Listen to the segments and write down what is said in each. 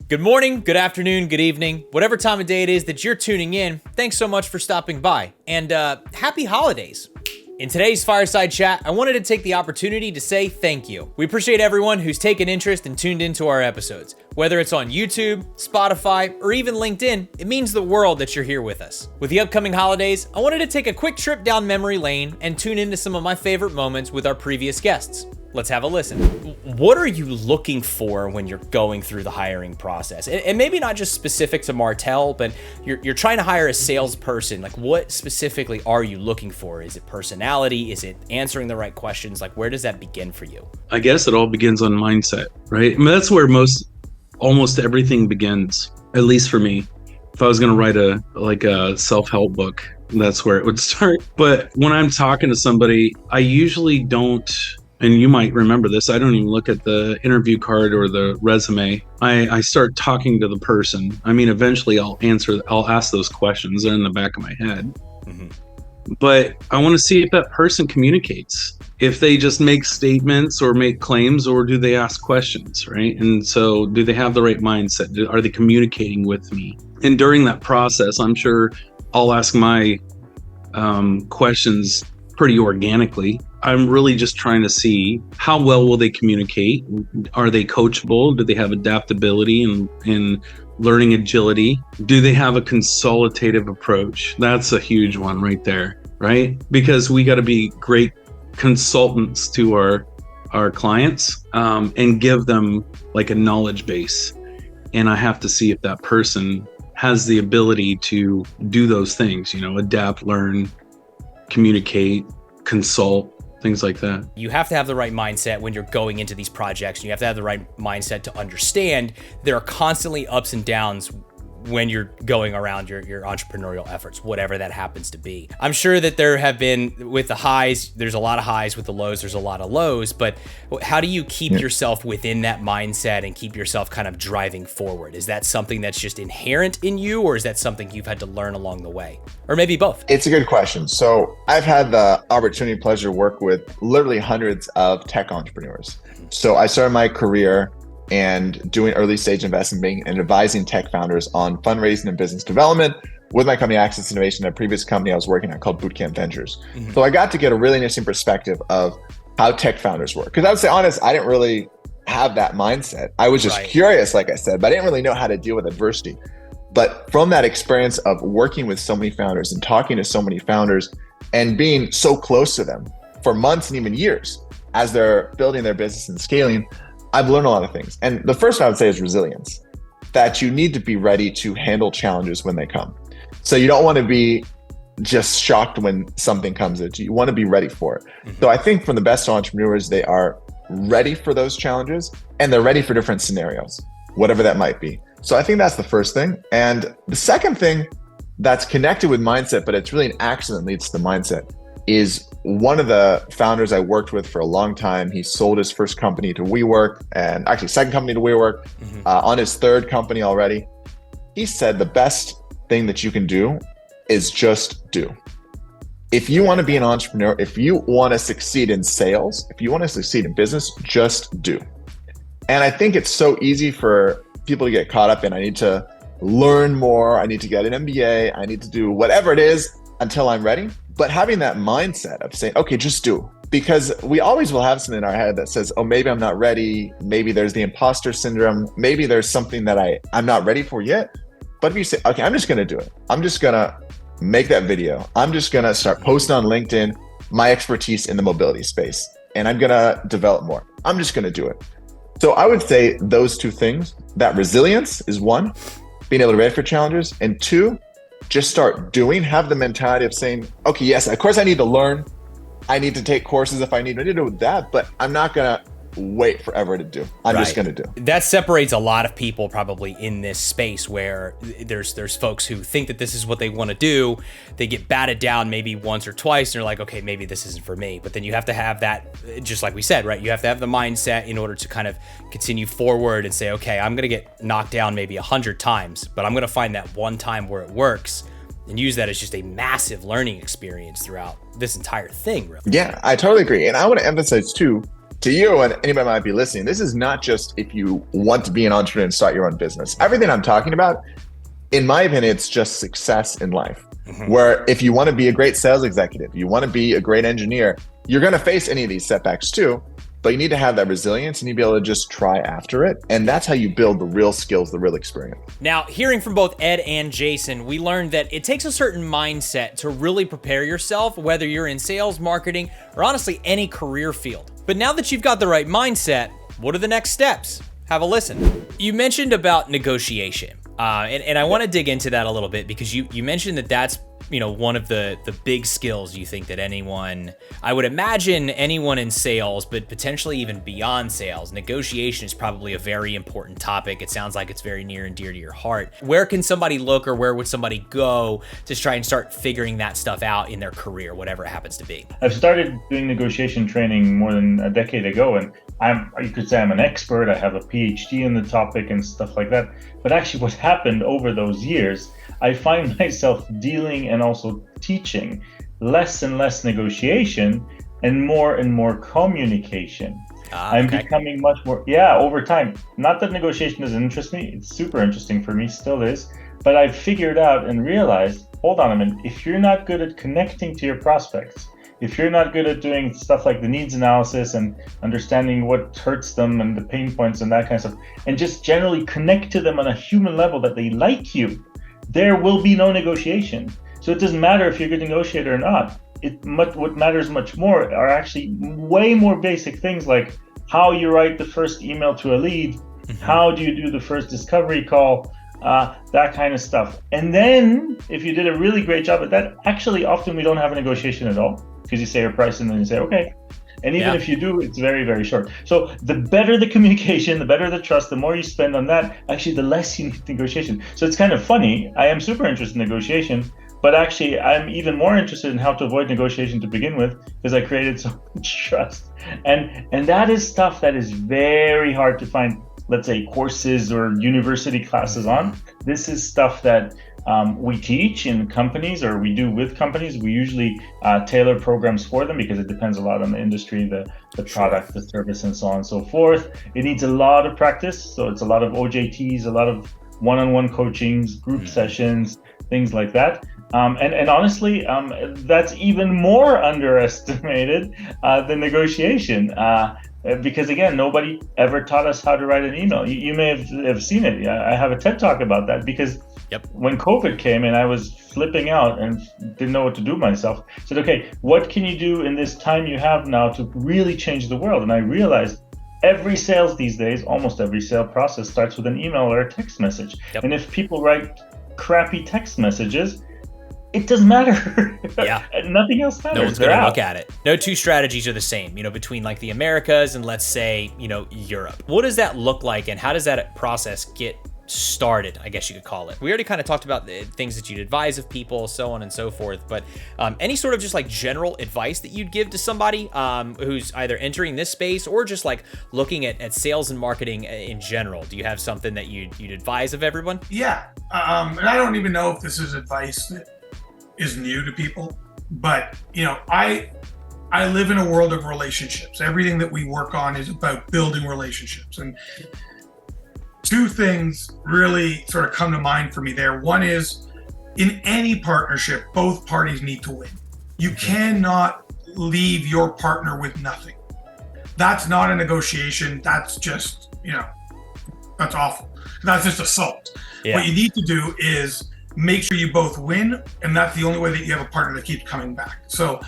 Good morning, good afternoon, good evening, whatever time of day it is that you're tuning in, thanks so much for stopping by, and happy holidays. In today's Fireside Chat, I wanted to take the opportunity to say thank you. We appreciate everyone who's taken interest and tuned into our episodes. Whether it's on YouTube, Spotify, or even LinkedIn, it means the world that you're here with us. With the upcoming holidays, I wanted to take a quick trip down memory lane and tune into some of my favorite moments with our previous guests. Let's have a listen. What are you looking for when you're going through the hiring process? And maybe not just specific to Martal, but you're trying to hire a salesperson. Like, what specifically are you looking for? Is it personality? Is it answering the right questions? Like, where does that begin for you? I guess it all begins on mindset, right? I mean, that's where almost everything begins, at least for me. If I was going to write a self-help book, that's where it would start. But when I'm talking to somebody, I usually don't, and you might remember this, I don't even look at the interview card or the resume. I start talking to the person. I mean, eventually I'll ask those questions. They're in the back of my head. Mm-hmm. But I want to see if that person communicates. If they just make statements or make claims, or do they ask questions, right? And so do they have the right mindset? Are they communicating with me? And during that process, I'm sure I'll ask my questions pretty organically. I'm really just trying to see how well will they communicate? Are they coachable? Do they have adaptability and learning agility? Do they have a consultative approach? That's a huge one right there, right? Because we got to be great consultants to our clients and give them like a knowledge base. And I have to see if that person has the ability to do those things, adapt, learn, communicate, consult, things like that. You have to have the right mindset when you're going into these projects. You have to have the right mindset to understand there are constantly ups and downs when you're going around your entrepreneurial efforts, whatever that happens to be. I'm sure that there have been, with the highs, there's a lot of highs, with the lows, there's a lot of lows, but how do you keep yourself within that mindset and keep yourself kind of driving forward? Is that something that's just inherent in you, or is that something you've had to learn along the way? Or maybe both? It's a good question. So I've had the opportunity and pleasure to work with literally hundreds of tech entrepreneurs. So I started my career and doing early stage investment and advising tech founders on fundraising and business development with my company Access Innovation, a previous company I was working at called Bootcamp Ventures. Mm-hmm. So I got to get a really interesting perspective of how tech founders work. Because I would say honest, I didn't really have that mindset. I was just curious, like I said, but I didn't really know how to deal with adversity. But from that experience of working with so many founders and talking to so many founders and being so close to them for months and even years as they're building their business and scaling, I've learned a lot of things. And the first one I would say is resilience, that you need to be ready to handle challenges when they come. So you don't want to be just shocked when something comes at you. You want to be ready for it. Mm-hmm. So I think from the best entrepreneurs, they are ready for those challenges and they're ready for different scenarios, whatever that might be. So I think that's the first thing. And the second thing that's connected with mindset, but it's really an action that leads to the mindset, is one of the founders I worked with for a long time. He sold his first company to WeWork, and actually second company to WeWork, on his third company already. He said the best thing that you can do is just do. If you want to be an entrepreneur, if you want to succeed in sales, if you want to succeed in business, just do. And I think it's so easy for people to get caught up in, I need to learn more, I need to get an MBA, I need to do whatever it is until I'm ready. But having that mindset of saying, okay, just do. Because we always will have something in our head that says, oh, maybe I'm not ready. Maybe there's the imposter syndrome. Maybe there's something that I'm not ready for yet. But if you say, okay, I'm just going to do it. I'm just going to make that video. I'm just going to start posting on LinkedIn my expertise in the mobility space. And I'm going to develop more. I'm just going to do it. So I would say those two things, that resilience is one, being able to be ready for challenges, and two, just start doing, have the mentality of saying, okay, yes, of course I need to learn. I need to take courses if I need to do that, but I'm not going to wait forever to do. I'm just going to do. That separates a lot of people probably in this space, where there's folks who think that this is what they want to do. They get batted down maybe once or twice, and they're like, okay, maybe this isn't for me. But then you have to have that, just like we said, right? You have to have the mindset in order to kind of continue forward and say, okay, I'm going to get knocked down maybe 100 times, but I'm going to find that one time where it works and use that as just a massive learning experience throughout this entire thing, really. Yeah, I totally agree. And I want to emphasize too, to you and anybody might be listening, this is not just if you want to be an entrepreneur and start your own business. Everything I'm talking about, in my opinion, it's just success in life. Where if you want to be a great sales executive, you want to be a great engineer, you're going to face any of these setbacks too, but you need to have that resilience and you be able to just try after it. And that's how you build the real skills, the real experience. Now, hearing from both Ed and Jason, we learned that it takes a certain mindset to really prepare yourself, whether you're in sales, marketing, or honestly any career field. But now that you've got the right mindset, what are the next steps? Have a listen. You mentioned about negotiation. And I want to dig into that a little bit because you mentioned that that's, one of the big skills you think that anyone, I would imagine anyone in sales, but potentially even beyond sales, negotiation is probably a very important topic. It sounds like it's very near and dear to your heart. Where can somebody look or where would somebody go to try and start figuring that stuff out in their career, whatever it happens to be? I've started doing negotiation training more than a decade ago, and you could say I'm an expert. I have a PhD in the topic and stuff like that. But actually what happened over those years, I find myself dealing and also teaching less and less negotiation and more communication. I'm becoming much more, over time. Not that negotiation doesn't interest me. It's super interesting for me, still is. But I've figured out and realized, hold on a minute, if you're not good at connecting to your prospects, if you're not good at doing stuff like the needs analysis and understanding what hurts them and the pain points and that kind of stuff, and just generally connect to them on a human level that they like you, there will be no negotiation. So it doesn't matter if you're a good negotiator or not. What matters much more are actually way more basic things like how you write the first email to a lead, how do you do the first discovery call, that kind of stuff. And then if you did a really great job at that, actually often we don't have a negotiation at all because you say your price and then you say, okay. And even if you do, it's very, very short. So the better the communication, the better the trust, the more you spend on that, actually the less you need negotiation. So it's kind of funny. I am super interested in negotiation, but actually I'm even more interested in how to avoid negotiation to begin with because I created so much trust. And that is stuff that is very hard to find, let's say, courses or university classes on. This is stuff that we teach in companies or we do with companies. We usually tailor programs for them because it depends a lot on the industry, the product, the service, and so on and so forth. It needs a lot of practice. So it's a lot of OJTs, a lot of one-on-one coachings, group sessions, things like that. And honestly, that's even more underestimated than negotiation. Because again, nobody ever taught us how to write an email. You may have seen it. I have a TED Talk about that because when COVID came and I was flipping out and didn't know what to do myself, I said, okay, what can you do in this time you have now to really change the world? And I realized every sales these days, almost every sale process starts with an email or a text message. And if people write crappy text messages, it doesn't matter. Nothing else matters. No one's going to look at it. No two strategies are the same, between like the Americas and let's say, Europe. What does that look like and how does that process get started, I guess you could call it? We already kind of talked about the things that you'd advise of people, so on and so forth, but any sort of just like general advice that you'd give to somebody who's either entering this space or just like looking at sales and marketing in general? Do you have something that you'd advise of everyone? Yeah, and I don't even know if this is advice that is new to people, but I live in a world of relationships. Everything that we work on is about building relationships, and two things really sort of come to mind for me there. One is, in any partnership, both parties need to win. You cannot leave your partner with nothing. That's not a negotiation. That's just, that's awful. That's just assault. What you need to do is make sure you both win, and that's the only way that you have a partner that keeps coming back. So,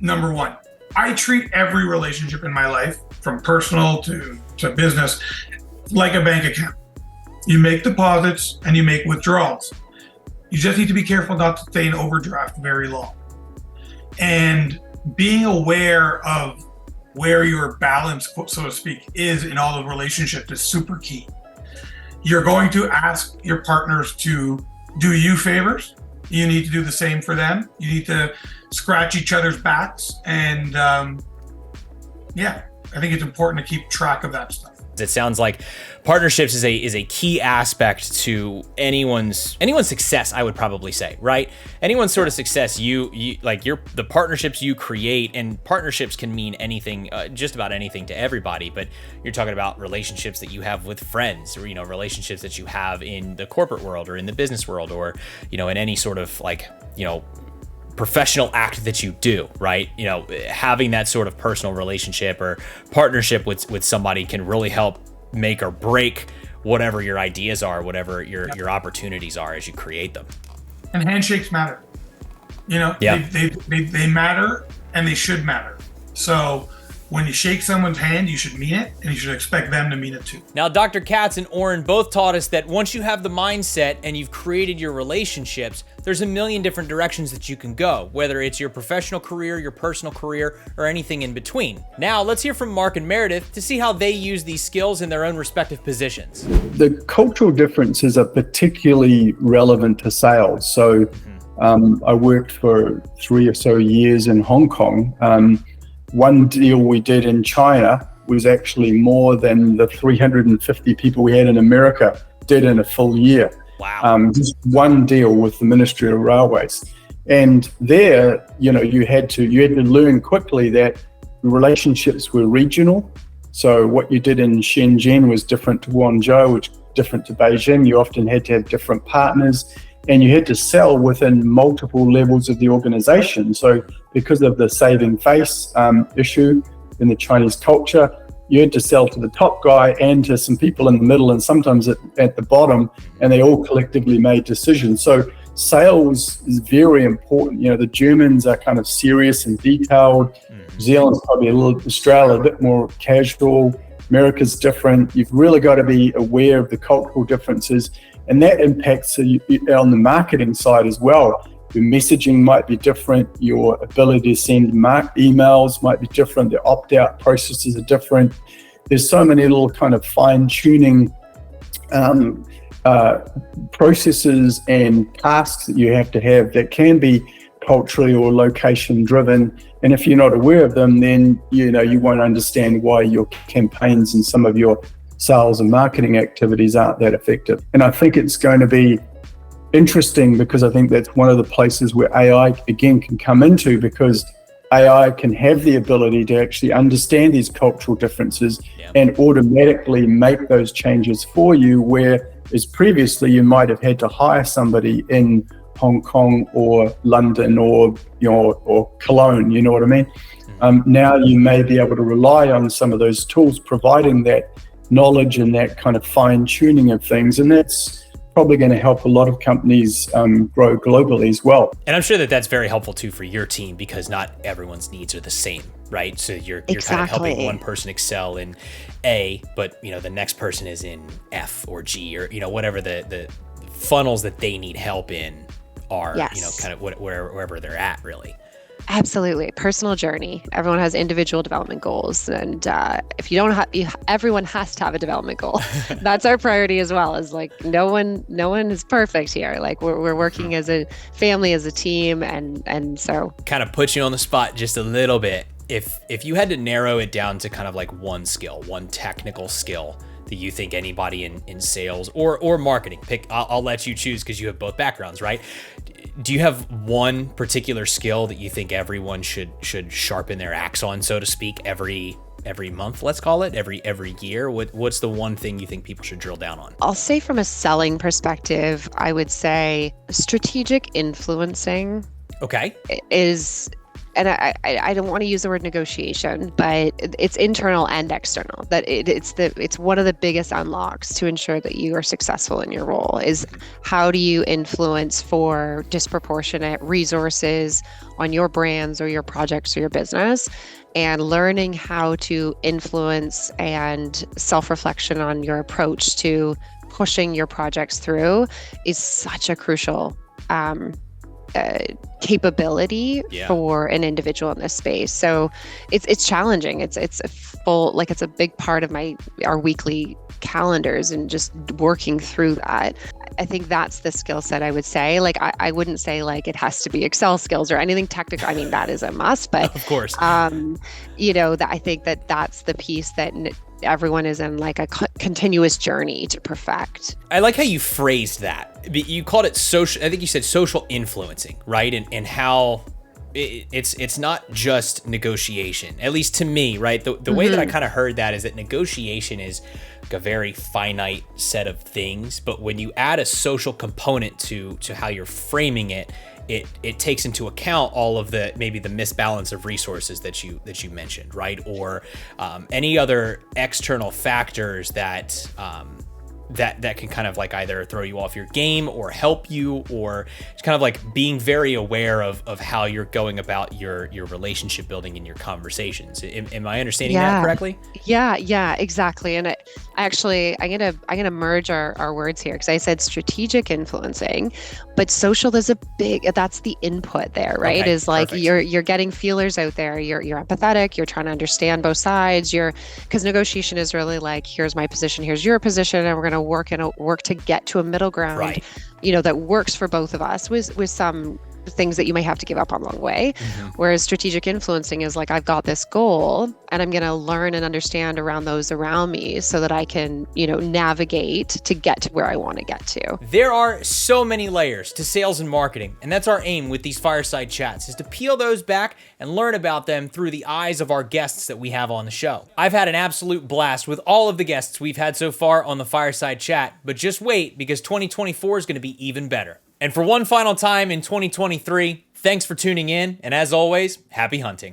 number one, I treat every relationship in my life, from personal to business, like a bank account. You make deposits and you make withdrawals. You just need to be careful not to stay in overdraft very long. And being aware of where your balance, so to speak, is in all the relationships is super key. You're going to ask your partners to do you favors. You need to do the same for them. You need to scratch each other's backs. And I think it's important to keep track of that stuff. It sounds like partnerships is a key aspect to anyone's success, I would probably say, right? Anyone's sort of success, you like the partnerships you create, and partnerships can mean anything, just about anything to everybody, but you're talking about relationships that you have with friends, or, relationships that you have in the corporate world or in the business world, or, in any sort of professional act that you do, right? Having that sort of personal relationship or partnership with somebody can really help make or break whatever your ideas are, whatever your opportunities are as you create them. And handshakes matter. They matter, and they should matter. So when you shake someone's hand, you should mean it, and you should expect them to mean it too. Now, Dr. Katz and Oren both taught us that once you have the mindset and you've created your relationships, there's a million different directions that you can go, whether it's your professional career, your personal career, or anything in between. Now, let's hear from Mark and Meredith to see how they use these skills in their own respective positions. The cultural differences are particularly relevant to sales. So I worked for 3 or so years in Hong Kong. One deal we did in China was actually more than the 350 people we had in America did in a full year. Wow. Just one deal with the Ministry of Railways. And there, you had to learn quickly that relationships were regional. So what you did in Shenzhen was different to Guangzhou, which was different to Beijing. You often had to have different partners, and you had to sell within multiple levels of the organization. So because of the saving face issue in the Chinese culture, you had to sell to the top guy and to some people in the middle, and sometimes at the bottom, and they all collectively made decisions. So sales is very important. The Germans are kind of serious and detailed. New Zealand's probably Australia a bit more casual. America's different. You've really got to be aware of the cultural differences, and that impacts on the marketing side as well. Your messaging might be different. Your ability to send emails might be different. The opt-out processes are different. There's so many little kind of fine-tuning processes and tasks that you have to have that can be culturally or location driven. And if you're not aware of them, then you won't understand why your campaigns and some of your sales and marketing activities aren't that effective. And I think it's going to be interesting, because I think that's one of the places where AI again can come into, because AI can have the ability to actually understand these cultural differences and automatically make those changes for you, whereas previously you might have had to hire somebody in Hong Kong or London or Cologne, you know what I mean? Now you may be able to rely on some of those tools providing that knowledge and that kind of fine tuning of things, and that's probably going to help a lot of companies grow globally as well. And I'm sure that that's very helpful too for your team, because not everyone's needs are the same, right? So you're kind of helping one person excel in A, but the next person is in F or G, or whatever the funnels that they need help in are, kind of wherever they're at, really. Absolutely. Personal journey. Everyone has individual development goals. And if you don't have, everyone has to have a development goal. That's our priority as well, is like, no one is perfect here. Like we're working as a family, as a team. And so kind of put you on the spot just a little bit. If you had to narrow it down to kind of like one skill, one technical skill that you think anybody in sales or marketing, I'll let you choose, because you have both backgrounds, right? Do you have one particular skill that you think everyone should sharpen their axe on, so to speak, every month, let's call it, every year? What's the one thing you think people should drill down on? I'll say from a selling perspective, I would say strategic influencing. Okay. Is, and I don't want to use the word negotiation, but it's internal and external. That it's one of the biggest unlocks to ensure that you are successful in your role, is how do you influence for disproportionate resources on your brands or your projects or your business, and learning how to influence and self-reflection on your approach to pushing your projects through is such a crucial capability for an individual in this space. So it's challenging. It's a full, like, it's a big part of our weekly calendars, and just working through that. I think that's the skill set I would say. Like, I wouldn't say like it has to be Excel skills or anything technical. I mean, that is a must, but of course, that I think that's the piece that everyone is in like a continuous journey to perfect. I like how you phrased that. You called it social, I think you said social influencing, right? And how it's not just negotiation, at least to me, right? The way that I kind of heard that is that negotiation is like a very finite set of things, but when you add a social component to how you're framing it, it takes into account all of the maybe the misbalance of resources that you mentioned, right? Or any other external factors that that can kind of like either throw you off your game or help you, or it's kind of like being very aware of how you're going about your relationship building in your conversations. Am I understanding that correctly? Yeah, exactly. And I'm gonna merge our words here, because I said strategic influencing, but social is that's the input there, right? Okay, is like perfect. you're getting feelers out there. You're empathetic. You're trying to understand both sides. Because negotiation is really like, here's my position, here's your position, and we're gonna work to get to a middle ground, Right. That works for both of us with some things that you may have to give up on along the way. Whereas strategic influencing is like, I've got this goal and I'm going to learn and understand around those around me so that I can, navigate to get to where I want to get to. There are so many layers to sales and marketing, and that's our aim with these Fireside Chats, is to peel those back and learn about them through the eyes of our guests that we have on the show. I've had an absolute blast with all of the guests we've had so far on the Fireside Chat, but just wait, because 2024 is going to be even better. And for one final time in 2023, thanks for tuning in, and as always, happy hunting.